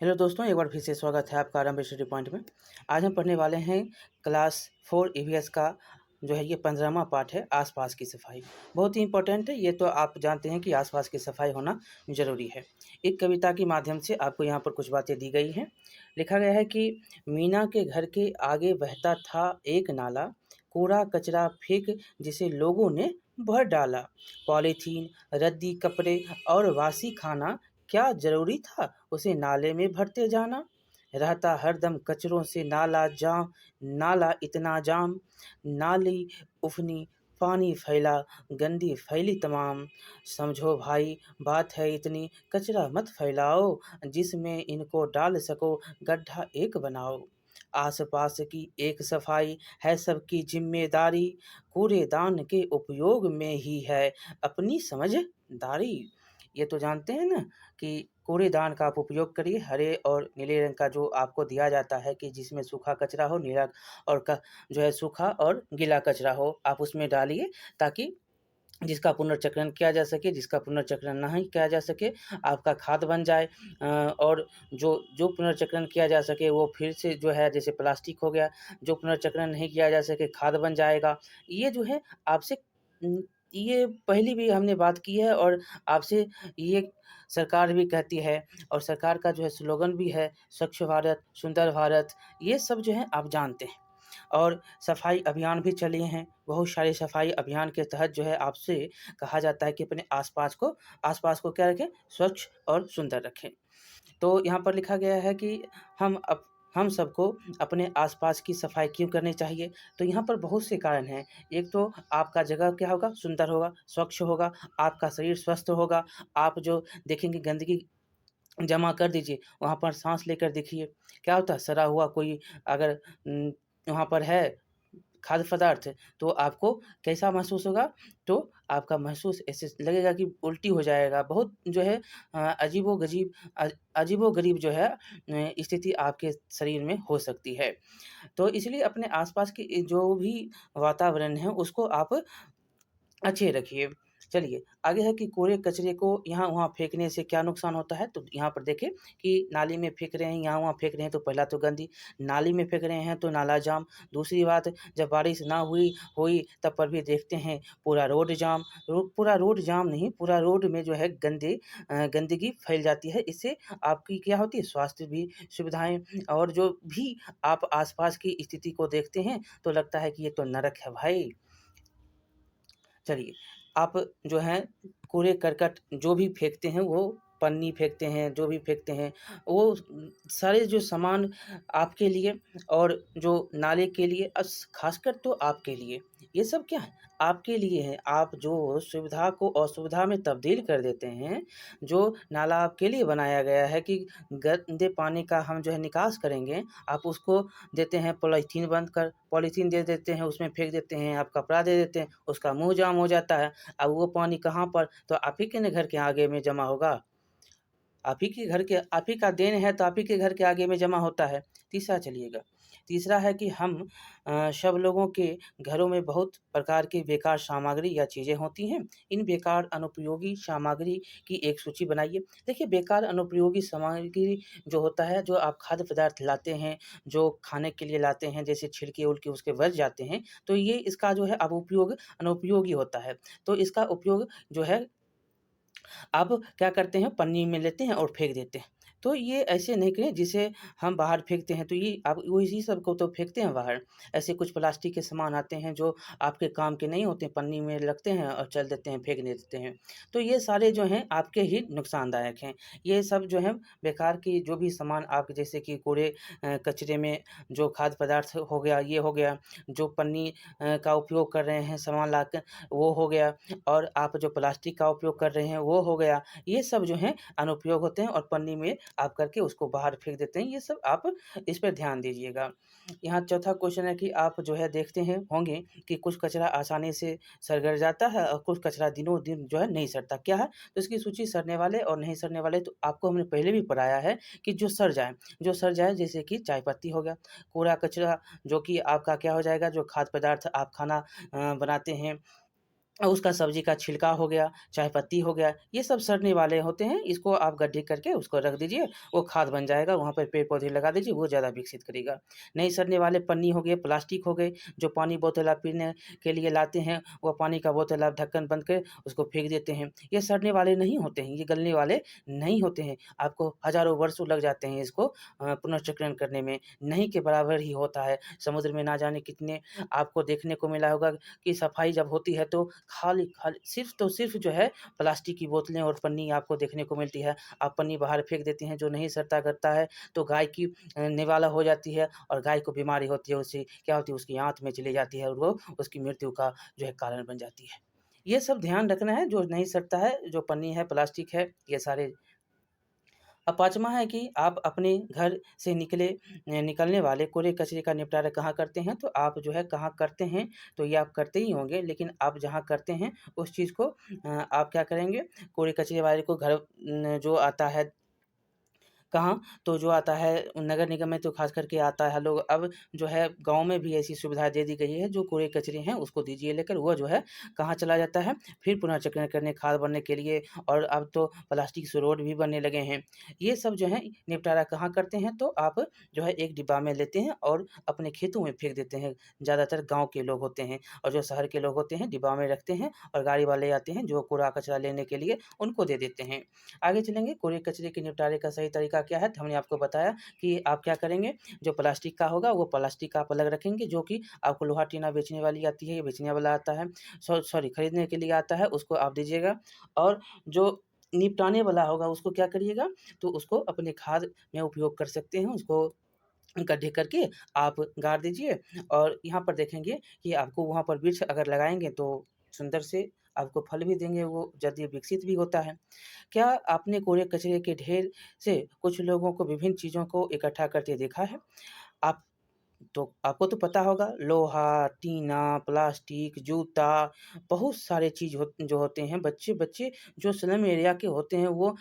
Hello दोस्तों, एक बार फिर से स्वागत है आपका आरंभ स्टडी पॉइंट में। आज हम पढ़ने वाले हैं क्लास 4 ईवीएस का जो है ये 15वां पार्ट है, आसपास की सफाई। बहुत ही इंपॉर्टेंट है ये, तो आप जानते हैं कि आसपास की सफाई होना ज़रूरी है। एक कविता के माध्यम से आपको यहाँ पर कुछ बातें दी गई हैं। लिखा गया है कि मीना के घर के आगे बहता था एक नाला, कूड़ा कचरा फेंक जिसे लोगों ने भर डाला। पॉलीथीन, रद्दी कपड़े और बासी खाना, क्या ज़रूरी था उसे नाले में भरते जाना। रहता हरदम कचरों से नाला जाम, नाला इतना जाम, नाली उफनी, पानी फैला, गंदी फैली तमाम। समझो भाई बात है इतनी, कचरा मत फैलाओ, जिसमें इनको डाल सको गड्ढा एक बनाओ। आस पास की एक सफाई है सबकी जिम्मेदारी, कूड़ेदान के उपयोग में ही है अपनी समझदारी। ये तो जानते हैं ना कि कूड़ेदान का आप उपयोग करिए। हरे और नीले रंग का जो आपको दिया जाता है कि जिसमें सूखा कचरा हो, नीला और जो है सूखा और गीला कचरा हो, आप उसमें डालिए, ताकि जिसका पुनर्चक्रण किया जा सके, जिसका पुनर्चक्रण नहीं किया जा सके आपका खाद बन जाए। और जो जो पुनर्चक्रण किया जा सके वो फिर से जो है, जैसे प्लास्टिक हो गया, जो पुनर्चक्रण नहीं किया जा सके खाद बन जाएगा। ये जो है आपसे ये पहले भी हमने बात की है, और आपसे ये सरकार भी कहती है, और सरकार का जो है स्लोगन भी है, स्वच्छ भारत सुंदर भारत। ये सब जो है आप जानते हैं। और सफाई अभियान भी चले हैं। बहुत सारे सफाई अभियान के तहत जो है आपसे कहा जाता है कि अपने आसपास को क्या रखें, स्वच्छ और सुंदर रखें। तो यहाँ पर लिखा गया है कि हम सबको अपने आसपास की सफाई क्यों करनी चाहिए। तो यहाँ पर बहुत से कारण हैं। एक तो आपका जगह क्या होगा, सुंदर होगा, स्वच्छ होगा, आपका शरीर स्वस्थ होगा। आप जो देखेंगे गंदगी जमा कर दीजिए, वहाँ पर सांस लेकर देखिए क्या होता है। सड़ा हुआ कोई अगर वहाँ पर है खाद्य पदार्थ, तो आपको कैसा महसूस होगा। तो आपका महसूस ऐसे लगेगा कि उल्टी हो जाएगा। बहुत जो है अजीबो-गरीब जो है स्थिति आपके शरीर में हो सकती है। तो इसलिए अपने आसपास की जो भी वातावरण है उसको आप अच्छे रखिए। चलिए आगे है कि कूड़े कचरे को यहाँ-वहाँ फेंकने से क्या नुकसान होता है। तो यहाँ पर देखें कि नाली में फेंक रहे हैं, यहाँ-वहाँ फेंक रहे हैं, तो पहला तो गंदगी, नाली में फेंक रहे हैं तो नाला जाम। दूसरी बात, जब बारिश ना हुई तब पर भी देखते हैं पूरा रोड जाम। पूरा रोड जाम नहीं, पूरा रोड में जो है गंदगी फैल जाती है। इससे आपकी क्या होती है, स्वास्थ्य भी सुविधाएँ, और जो भी आप आस-पास की स्थिति को देखते हैं तो लगता है कि ये तो नरक है भाई। चलिए, आप जो हैं कूड़े-करकट जो भी फेंकते हैं, वो पन्नी फेंकते हैं, जो भी फेंकते हैं, वो सारे जो सामान आपके लिए, और जो नाले के लिए, ख़ासकर तो आपके लिए, ये सब क्या है, आपके लिए है। आप जो सुविधा को असुविधा में तब्दील कर देते हैं, जो नाला आपके लिए बनाया गया है कि गंदे पानी का हम जो है निकास करेंगे, आप उसको देते हैं पॉलीथीन दे देते हैं, उसमें फेंक देते हैं, आप कपड़ा दे देते हैं, उसका मुँह जाम हो जाता है। अब वो पानी कहाँ पर, तो आप ही के न घर के आगे में जमा होगा। आप ही का देन है, तो आप ही के घर के आगे में जमा होता है। तीसरा है कि हम सब लोगों के घरों में बहुत प्रकार की बेकार सामग्री या चीज़ें होती हैं। इन बेकार अनुपयोगी सामग्री की एक सूची बनाइए। देखिए, बेकार अनुपयोगी सामग्री जो होता है, जो आप खाद्य पदार्थ लाते हैं, जो खाने के लिए लाते हैं, जैसे छिलके-उलके उसके बच जाते हैं, तो ये इसका जो है अनुपयोगी होता है। तो इसका उपयोग जो है आप क्या करते हैं, पन्नी में लेते हैं और फेंक देते हैं। तो ये ऐसे नहीं करें, जिसे हम बाहर फेंकते हैं तो ये आप वो इसी सब को तो फेंकते हैं बाहर। ऐसे कुछ प्लास्टिक के सामान आते हैं जो आपके काम के नहीं होते, पन्नी में रखते हैं और चल देते हैं, फेंक देते हैं। तो ये सारे जो हैं आपके ही नुकसानदायक हैं। ये सब जो है बेकार की जो भी सामान आप, जैसे कि कूड़े कचरे में जो खाद्य पदार्थ हो गया, ये हो गया, जो पन्नी का उपयोग कर रहे हैं सामान लाकर, वो हो गया, और आप जो प्लास्टिक का उपयोग कर रहे हैं वो हो गया। ये सब जो हैं अनुपयोग होते हैं, और पन्नी में आप करके उसको बाहर फेंक देते हैं। ये सब आप इस पे ध्यान दीजिएगा। यहाँ चौथा क्वेश्चन है कि आप जो है देखते हैं होंगे कि कुछ कचरा आसानी से सड़ जाता है, और कुछ कचरा दिनों-दिन जो है नहीं सड़ता। क्या है? तो इसकी सूची सड़ने वाले और नहीं सड़ने वाले, तो आपको हमने पहले भी पढ़ाया है कि जो सड़ जाए, जैसे कि चाय पत्ती हो गया, कूड़ा-कचरा जो कि आपका क्या हो जाएगा, जो खाद्य पदार्थ आप खाना बनाते हैं, उसका सब्ज़ी का छिलका हो गया, चाहे पत्ती हो गया, ये सब सड़ने वाले होते हैं। इसको आप गड्ढे करके उसको रख दीजिए, वो खाद बन जाएगा, वहाँ पर पेड़-पौधे लगा दीजिए, वो ज़्यादा विकसित करेगा। नहीं सड़ने वाले पन्नी हो गए, प्लास्टिक हो गए, जो पानी बोतल आप पीने के लिए लाते हैं, वो पानी का बोतल आप ढक्कन बंद के उसको फेंक देते हैं। ये सड़ने वाले नहीं होते हैं, ये गलने वाले नहीं होते हैं। आपको हज़ारों वर्षों लग जाते हैं इसको पुनर्चक्रण करने में, नहीं के बराबर ही होता है। समुद्र में ना जाने कितने आपको देखने को मिला होगा कि सफाई जब होती है तो खाली सिर्फ़ तो सिर्फ़ जो है प्लास्टिक की बोतलें और पन्नी आपको देखने को मिलती है। आप पन्नी बाहर फेंक देते हैं जो नहीं सड़ता-गलता है, तो गाय की निवाला हो जाती है और गाय को बीमारी होती है, उससे क्या होती है उसकी आँत में चली जाती है और वो उसकी मृत्यु का जो है कारण बन जाती है। ये सब ध्यान रखना है, जो नहीं सड़ता है, जो पन्नी है, प्लास्टिक है, ये सारे। अब 5वाँ है कि आप अपने घर से निकलने वाले कूड़े-कचरे का निपटारा कहाँ करते हैं? तो आप जो है कहाँ करते हैं, तो ये आप करते ही होंगे, लेकिन आप जहाँ करते हैं उस चीज़ को आप क्या करेंगे, कूड़े-कचरे वाले को घर जो आता है कहाँ? तो जो आता है नगर निगम में तो ख़ास करके आता है लोग। अब जो है गाँव में भी ऐसी सुविधा दे दी गई है, जो कूड़े-कचरे हैं उसको दीजिए लेकर, वो जो है कहाँ चला जाता है, फिर पुनर्चक्रण करने, खाद बनने के लिए। और अब तो प्लास्टिक से रोड भी बनने लगे हैं। ये सब जो है निपटारा कहाँ करते हैं, तो आप जो है एक डिब्बा में लेते हैं और अपने खेतों में फेंक देते हैं। ज़्यादातर गाँव के लोग होते हैं और जो शहर के लोग होते हैं डिब्बा में रखते हैं और गाड़ी वाले आते हैं जो कूड़ा-कचरा लेने के लिए, उनको दे देते हैं। आगे चलेंगे, कूड़े-कचरे के निपटारे का सही तरीका क्या है? तो हमने आपको बताया कि आप क्या करेंगे, जो प्लास्टिक का होगा वो प्लास्टिक आप अलग रखेंगे, जो कि आपको लोहा-टीना बेचने वाली आती है, ये बेचने वाला आता है, सॉरी खरीदने के लिए आता है, उसको आप दीजिएगा। और जो निपटाने वाला होगा उसको क्या करिएगा, तो उसको अपने खाद में उपयोग कर सकते हैं, उसको गड्ढे करके आप गाड़ दीजिए। और यहाँ पर देखेंगे कि आपको वहाँ पर वृक्ष अगर लगाएँगे तो सुंदर से आपको फल भी देंगे, वो जल्दी विकसित भी होता है। क्या आपने कूड़े-कचरे के ढेर से कुछ लोगों को विभिन्न चीज़ों को इकट्ठा करते देखा है? आप तो आपको तो पता होगा, लोहा, टीना, प्लास्टिक, जूता, बहुत सारे चीज़ जो होते हैं, बच्चे जो स्लम एरिया के होते हैं वो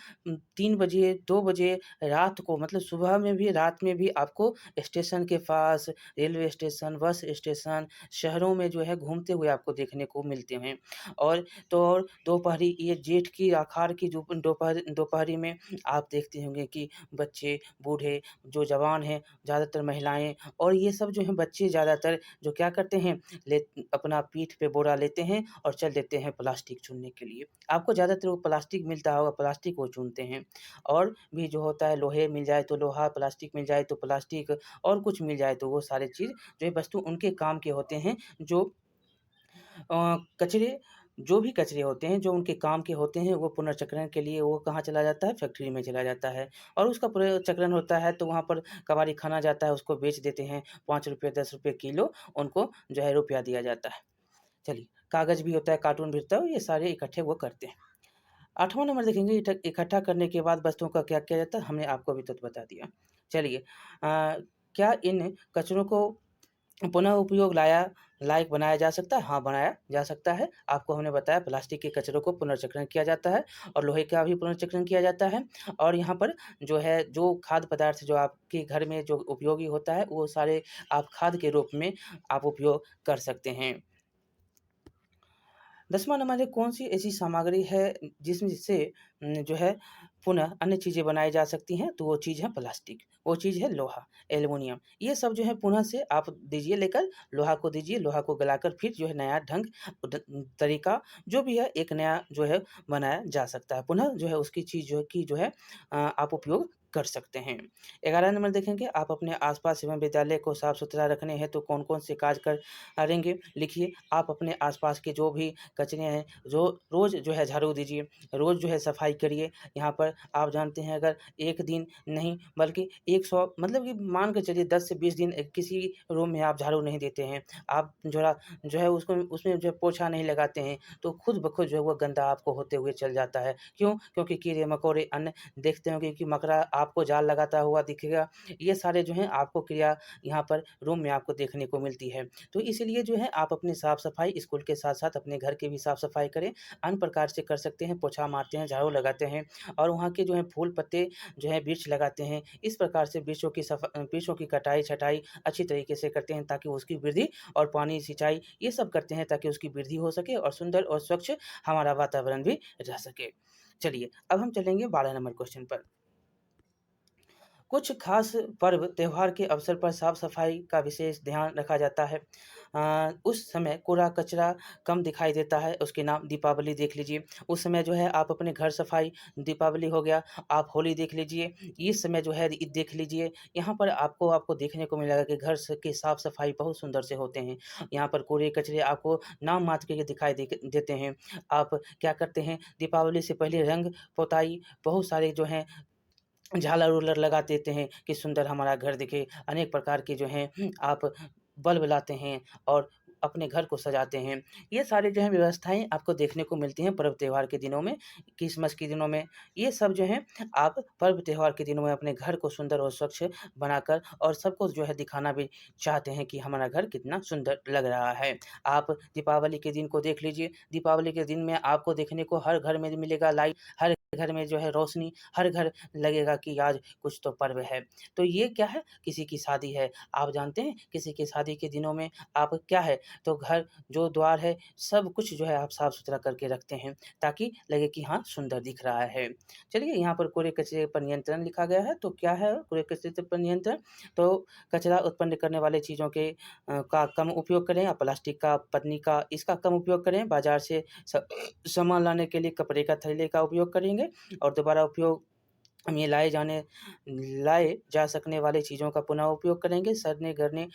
3 बजे, 2 बजे रात को, मतलब सुबह में भी, रात में भी आपको स्टेशन के पास, रेलवे स्टेशन, बस स्टेशन, शहरों में जो है घूमते हुए आपको देखने को मिलते हैं। और तो और दोपहरी, ये जेठ की आख़ाड़ की जो दोपहरी में आप देखते होंगे कि बच्चे, बूढ़े, जो जवान हैं, ज़्यादातर महिलाएँ और ये सब जो हैं बच्चे ज़्यादातर जो क्या करते हैं, ले अपना पीठ पे बोरा लेते हैं और चल देते हैं प्लास्टिक चुनने के लिए। आपको ज़्यादातर वो प्लास्टिक मिलता होगा, प्लास्टिक वो चुनते हैं। और भी जो होता है, लोहे मिल जाए तो लोहा, प्लास्टिक मिल जाए तो प्लास्टिक, और कुछ मिल जाए तो वो सारी चीज़ जो है वस्तु उनके काम के होते हैं, जो कचरे, जो भी कचरे होते हैं, जो उनके काम के होते हैं, वो पुनर्चक्रण के लिए वो कहाँ चला जाता है, फैक्ट्री में चला जाता है। और उसका पुनर्चक्रण होता है तो वहाँ पर कबाड़ी खाना जाता है, उसको बेच देते हैं, ₹5 ₹10 किलो, उनको जो है रुपया दिया जाता है। चलिए, कागज़ भी होता है, कार्टून भी होता है, ये सारे इकट्ठे वो करते हैं। 8वाँ नंबर देखेंगे, इकट्ठा करने के बाद वस्तुओं का क्या किया जाता है, हमने आपको अभी तक बता दिया। चलिए, क्या इन कचरों को पुनः उपयोग लायक बनाया जा सकता है? हाँ, बनाया जा सकता है। आपको हमने बताया प्लास्टिक के कचरों को पुनर्चक्रण किया जाता है और लोहे का भी पुनर्चक्रण किया जाता है। और यहाँ पर जो है, जो खाद्य पदार्थ जो आपके घर में जो उपयोगी होता है, वो सारे आप खाद के रूप में आप उपयोग कर सकते हैं। 10वां नंबर है, कौन-सी ऐसी सामग्री है जिससे जो है पुनः अन्य चीज़ें बनाई जा सकती हैं? तो वो चीज़ है प्लास्टिक, वो चीज़ है लोहा, एल्युमिनियम। ये सब जो है पुनः से आप दीजिए लेकर, लोहा को दीजिए, लोहा को गलाकर फिर जो है नया ढंग, तरीका जो भी है, एक नया जो है बनाया जा सकता है। पुनः जो है उसकी चीज़ जो है आप उपयोग कर सकते हैं। 11 नंबर देखेंगे, आप अपने आस-पास एवं विद्यालय को साफ-सुथरा रखने हेतु कौन-कौन से कार्य करेंगे? लिखिए, आप अपने आस-पास के जो भी कचरे हैं, रोज़ जो है झाड़ू दीजिए, रोज़ जो है सफाई करिए। यहाँ पर आप जानते हैं, अगर 1 दिन नहीं बल्कि 100, मतलब कि मान के चलिए 10 से 20 दिन किसी रूम में आप झाड़ू नहीं देते हैं, आप जो है उसको उसमें जो है पोछा नहीं लगाते हैं, तो खुद ब खुद जो है वो गंदा आपको होते हुए चल जाता है। क्यों? क्योंकि कीड़े-मकोड़े, अन्य देखते होंगे कि मकड़ा आपको जाल लगाता हुआ दिखेगा। ये सारे जो हैं आपको क्रिया यहाँ पर रूम में आपको देखने को मिलती है। तो इसीलिए जो है आप अपनी साफ-सफाई स्कूल के साथ-साथ अपने घर की भी साफ-सफाई करें। अन्य प्रकार से कर सकते हैं, पोछा मारते हैं, झाड़ू लगाते हैं और वहाँ के जो है फूल पत्ते जो है वृक्ष लगाते हैं। इस प्रकार से वृक्षों की कटाई-छँटाई अच्छी तरीके से करते हैं ताकि उसकी वृद्धि और पानी, सिंचाई ये सब करते हैं ताकि उसकी वृद्धि हो सके और सुंदर और स्वच्छ हमारा वातावरण भी रह सके। चलिए, अब हम चलेंगे 12 नंबर क्वेश्चन पर। कुछ खास पर्व त्योहार के अवसर पर साफ-सफाई का विशेष ध्यान रखा जाता है। उस समय कूड़ा-कचरा कम दिखाई देता है, उसके नाम दीपावली देख लीजिए। उस समय जो है आप अपने घर सफाई दीपावली हो गया, आप होली देख लीजिए, इस समय जो है ईद देख लीजिए। यहाँ पर आपको देखने को मिलेगा कि घर स की साफ-सफाई बहुत सुंदर से होते हैं। यहाँ पर कूड़े-कचरे आपको नाम मात्र के दिखाई देते हैं। आप क्या करते हैं, दीपावली से पहले रंग-पुताई बहुत सारे जो हैं झालर-उलर लगा देते हैं कि सुंदर हमारा घर दिखे। अनेक प्रकार के जो हैं आप बल्ब लाते हैं और अपने घर को सजाते हैं। ये सारे जो हैं व्यवस्थाएँ आपको देखने को मिलती हैं पर्व त्योहार के दिनों में, क्रिसमस के दिनों में। ये सब जो हैं आप पर्व त्योहार के दिनों में अपने घर को सुंदर और स्वच्छ बनाकर और सबको जो है दिखाना भी चाहते हैं कि हमारा घर कितना सुंदर लग रहा है। आप दीपावली के दिन को देख लीजिए, दीपावली के दिन में आपको देखने को हर घर में मिलेगा लाइट, हर घर में जो है रोशनी, हर घर लगेगा कि आज कुछ तो पर्व है। तो ये क्या है? किसी की शादी है। आप जानते हैं किसी की शादी के दिनों में आप क्या है तो घर जो द्वार है सब कुछ जो है आप साफ-सुथरा करके रखते हैं ताकि लगे कि हाँ, सुंदर दिख रहा है। चलिए यहाँ पर कूड़े-कचरे पर नियंत्रण लिखा गया है तो क्या है कूड़े-कचरे पर नियंत्रण? तो कचरा उत्पन्न करने वाले चीज़ों का कम उपयोग करें या प्लास्टिक का, पन्नी का इसका कम उपयोग करें। बाज़ार से सामान लाने के लिए कपड़े का थैले का उपयोग करेंगे और दोबारा उपयोग में लाए जा सकने वाली चीज़ों का पुनः उपयोग करेंगे। सड़ने-गलने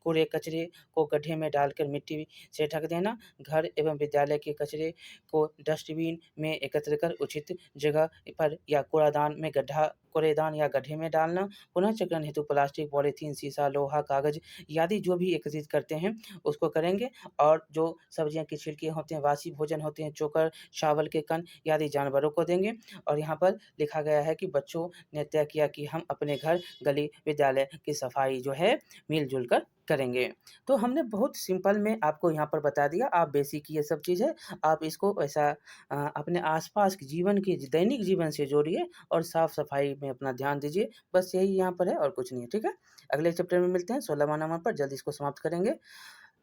कूड़े-कचरे को गड्ढे में डालकर मिट्टी से ढक देना। घर एवं विद्यालय के कचरे को डस्टबिन में एकत्र कर उचित जगह पर या कूड़ेदान या गड्ढे में डालना। पुनः चक्रण हेतु प्लास्टिक, पॉलीथीन, शीशा, लोहा, कागज़ इत्यादि जो भी एकत्रित करते हैं उसको करेंगे और जो सब्जियाँ की छिलके होते हैं, बासी भोजन होते हैं, चोकर, चावल के कण इत्यादि जानवरों को देंगे। और यहाँ पर लिखा गया है कि बच्चों ने तय किया कि हम अपने घर, गली, विद्यालय की सफाई जो है मिल-जुल कर करेंगे। तो हमने बहुत सिंपल में आपको यहाँ पर बता दिया, आप बेसिक ये सब चीज़ है, आप इसको ऐसा अपने आस-पास के जीवन के दैनिक जीवन से जोड़िए और साफ-सफाई में अपना ध्यान दीजिए। बस यही यहाँ पर है और कुछ नहीं है, ठीक है? अगले चैप्टर में मिलते हैं 16वाँ नंबर पर, जल्दी इसको समाप्त करेंगे,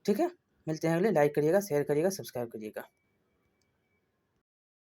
ठीक है? मिलते हैं अगले, लाइक करिएगा, शेयर करिएगा, सब्सक्राइब करिएगा।